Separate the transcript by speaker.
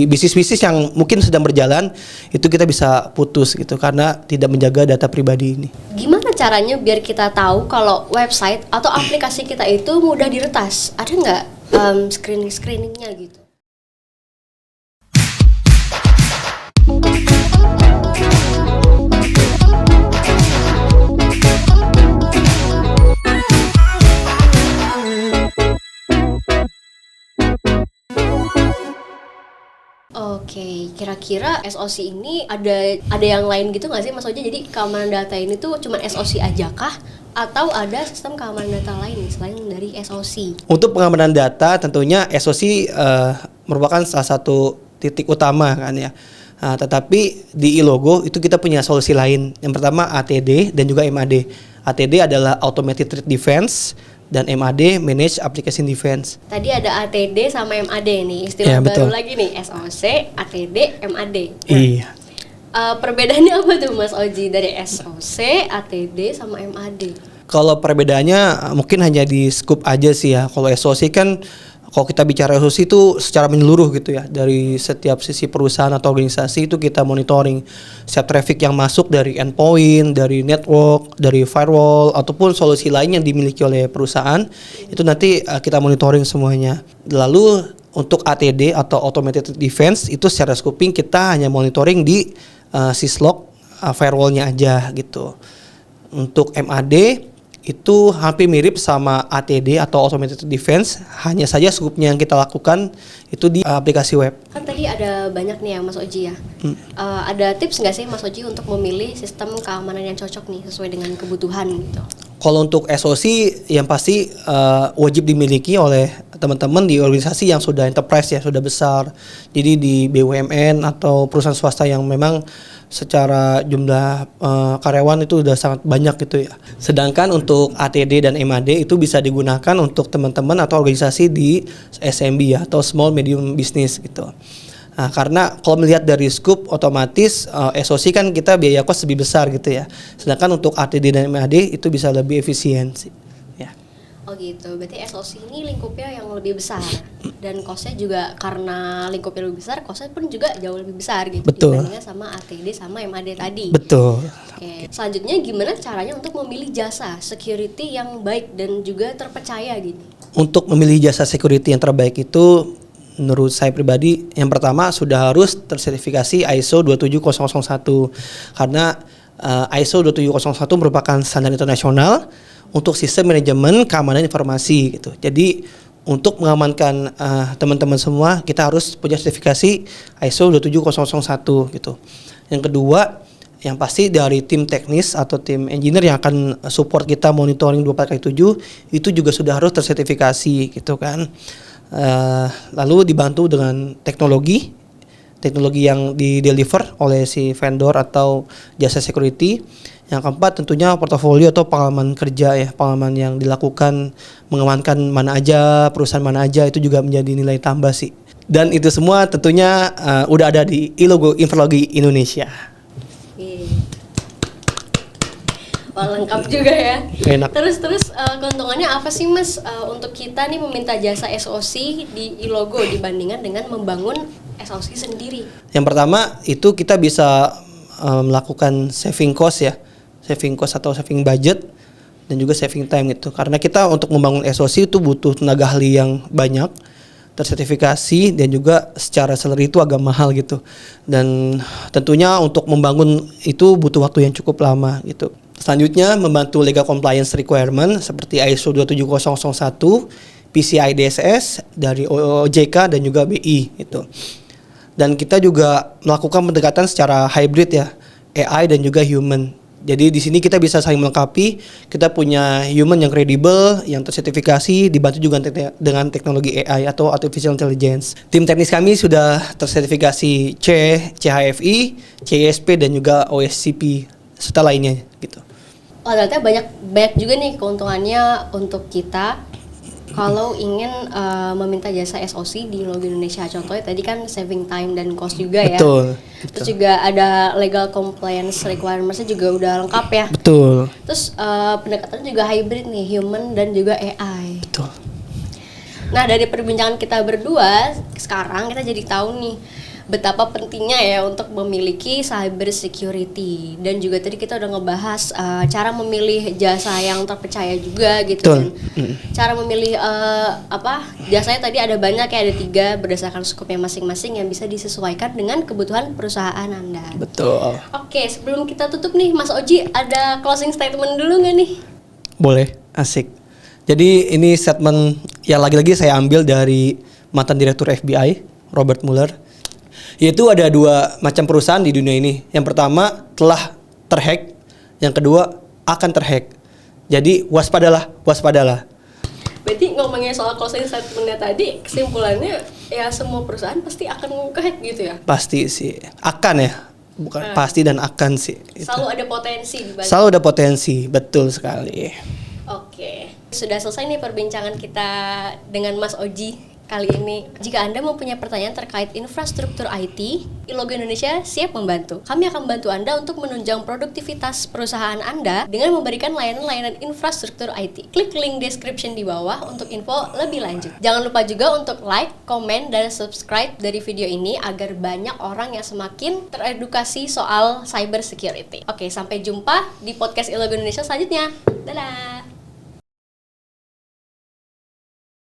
Speaker 1: Bisnis-bisnis yang mungkin sedang berjalan itu kita bisa putus gitu karena tidak menjaga data pribadi ini.
Speaker 2: Gimana caranya biar kita tahu kalau website atau aplikasi kita itu mudah diretas? Ada nggak screeningnya gitu? Oke, kira-kira SOC ini ada yang lain gitu nggak sih Mas Oji? Jadi keamanan data ini tuh cuma SOC aja kah? Atau ada sistem keamanan data lain nih selain dari SOC?
Speaker 1: Untuk pengamanan data tentunya SOC merupakan salah satu titik utama kan ya. Nah, tetapi di iLogo itu kita punya solusi lain. Yang pertama ATD dan juga MAD. ATD adalah Automated Threat Defense dan MAD Managed Application Defense.
Speaker 2: Tadi ada ATD sama MAD nih, istilah baru
Speaker 1: betul.
Speaker 2: lagi nih, SOC, ATD, MAD. Nah,
Speaker 1: Iya.
Speaker 2: Perbedaannya apa tuh Mas Oji dari SOC, ATD sama MAD?
Speaker 1: Kalau perbedaannya mungkin hanya di scope aja sih ya. Kalau SOC kan kalau kita bicara SOC itu secara menyeluruh gitu ya. Dari setiap sisi perusahaan atau organisasi itu kita monitoring setiap traffic yang masuk dari endpoint, dari network, dari firewall ataupun solusi lain yang dimiliki oleh perusahaan. Itu nanti kita monitoring semuanya. Lalu untuk ATD atau Automated Defense itu secara scoping kita hanya monitoring di syslog firewallnya aja gitu. Untuk MAD itu hampir mirip sama ATD atau Automated Defense, hanya saja scope-nya yang kita lakukan itu di aplikasi web.
Speaker 2: Kan tadi ada banyak nih ya Mas Oji ya. Ada tips nggak sih Mas Oji untuk memilih sistem keamanan yang cocok nih sesuai dengan kebutuhan gitu?
Speaker 1: Kalau untuk SOC yang pasti wajib dimiliki oleh teman-teman di organisasi yang sudah enterprise ya, sudah besar. Jadi di BUMN atau perusahaan swasta yang memang secara jumlah karyawan itu udah sangat banyak gitu ya. Sedangkan untuk ATD dan MAD itu bisa digunakan untuk teman-teman atau organisasi di SMB ya, atau small medium business gitu. Nah, karena kalau melihat dari scope otomatis SOC kan kita biaya kos lebih besar gitu ya. Sedangkan untuk ATD dan MAD itu bisa lebih efisien sih. Ya.
Speaker 2: Oh gitu, berarti SOC ini lingkupnya yang lebih besar dan kosnya juga karena lingkupnya lebih besar, kosnya pun juga jauh lebih besar gitu.
Speaker 1: Betul.
Speaker 2: Dibandingnya sama ATD sama MAD tadi.
Speaker 1: Betul.
Speaker 2: Oke. Selanjutnya gimana caranya untuk memilih jasa security yang baik dan juga terpercaya gitu?
Speaker 1: Untuk memilih jasa security yang terbaik itu menurut saya pribadi yang pertama sudah harus tersertifikasi ISO 27001 karena ISO 27001 merupakan standar internasional untuk sistem manajemen keamanan informasi gitu. Jadi untuk mengamankan teman-teman semua kita harus punya sertifikasi ISO 27001 gitu. Yang kedua yang pasti dari tim teknis atau tim engineer yang akan support kita monitoring 24/7 itu juga sudah harus tersertifikasi gitu kan. Lalu dibantu dengan teknologi yang di-deliver oleh si vendor atau jasa security. Yang keempat tentunya portofolio atau pengalaman kerja ya, pengalaman yang dilakukan mengamankan mana aja, perusahaan mana aja itu juga menjadi nilai tambah sih. Dan itu semua tentunya udah ada di iLogo Infology Indonesia.
Speaker 2: Wah, lengkap juga ya.
Speaker 1: Enak.
Speaker 2: Terus keuntungannya apa sih Mas untuk kita nih meminta jasa SOC di iLogo dibandingkan dengan membangun SOC sendiri? Yang
Speaker 1: pertama itu kita bisa melakukan saving cost ya, saving cost atau saving budget dan juga saving time gitu. Karena kita untuk membangun SOC itu butuh tenaga ahli yang banyak, tersertifikasi dan juga secara salary itu agak mahal gitu. Dan tentunya untuk membangun itu butuh waktu yang cukup lama gitu. Selanjutnya membantu legal compliance requirement seperti ISO 27001, PCI DSS dari OJK dan juga BI gitu. Dan kita juga melakukan pendekatan secara hybrid ya, AI dan juga human. Jadi di sini kita bisa saling melengkapi. Kita punya human yang kredibel, yang tersertifikasi, dibantu juga dengan teknologi AI atau artificial intelligence. Tim teknis kami sudah tersertifikasi CHFI, CISP dan juga OSCP serta lainnya gitu.
Speaker 2: Oh, ternyata banyak juga nih keuntungannya untuk kita kalau ingin meminta jasa SOC di iLogo Indonesia. Contohnya tadi kan saving time dan cost juga ya.
Speaker 1: Betul.
Speaker 2: Terus juga ada legal compliance requirements-nya juga udah lengkap ya.
Speaker 1: Betul.
Speaker 2: Terus pendekatan juga hybrid nih, human dan juga AI.
Speaker 1: Betul.
Speaker 2: Nah, dari perbincangan kita berdua sekarang kita jadi tahu nih betapa pentingnya ya untuk memiliki cyber security. Dan juga tadi kita udah ngebahas cara memilih jasa yang terpercaya juga gitu kan. Cara memilih jasanya tadi ada banyak ya, ada 3 berdasarkan skupnya masing-masing yang bisa disesuaikan dengan kebutuhan perusahaan Anda.
Speaker 1: Betul.
Speaker 2: Oke, sebelum kita tutup nih Mas Oji, ada closing statement dulu nggak nih?
Speaker 1: Boleh, asik. Jadi ini statement yang lagi-lagi saya ambil dari mantan direktur FBI, Robert Mueller. Yaitu ada 2 macam perusahaan di dunia ini. Yang pertama telah terhack, yang kedua akan terhack. Jadi waspadalah.
Speaker 2: Berarti ngomongnya soal closing statementnya tadi, kesimpulannya ya semua perusahaan pasti akan nge-hack gitu ya?
Speaker 1: Pasti sih, akan ya, bukan pasti dan akan sih.
Speaker 2: Selalu ada potensi di balik.
Speaker 1: Selalu ada potensi, betul sekali.
Speaker 2: Oke, sudah selesai nih perbincangan kita dengan Mas Oji kali ini. Jika Anda mempunyai pertanyaan terkait infrastruktur IT, Ilogo Indonesia siap membantu. Kami akan membantu Anda untuk menunjang produktivitas perusahaan Anda dengan memberikan layanan-layanan infrastruktur IT. Klik link description di bawah untuk info lebih lanjut. Jangan lupa juga untuk like, komen, dan subscribe dari video ini agar banyak orang yang semakin teredukasi soal cyber security. Oke, sampai jumpa di podcast Ilogo Indonesia selanjutnya. Dadah!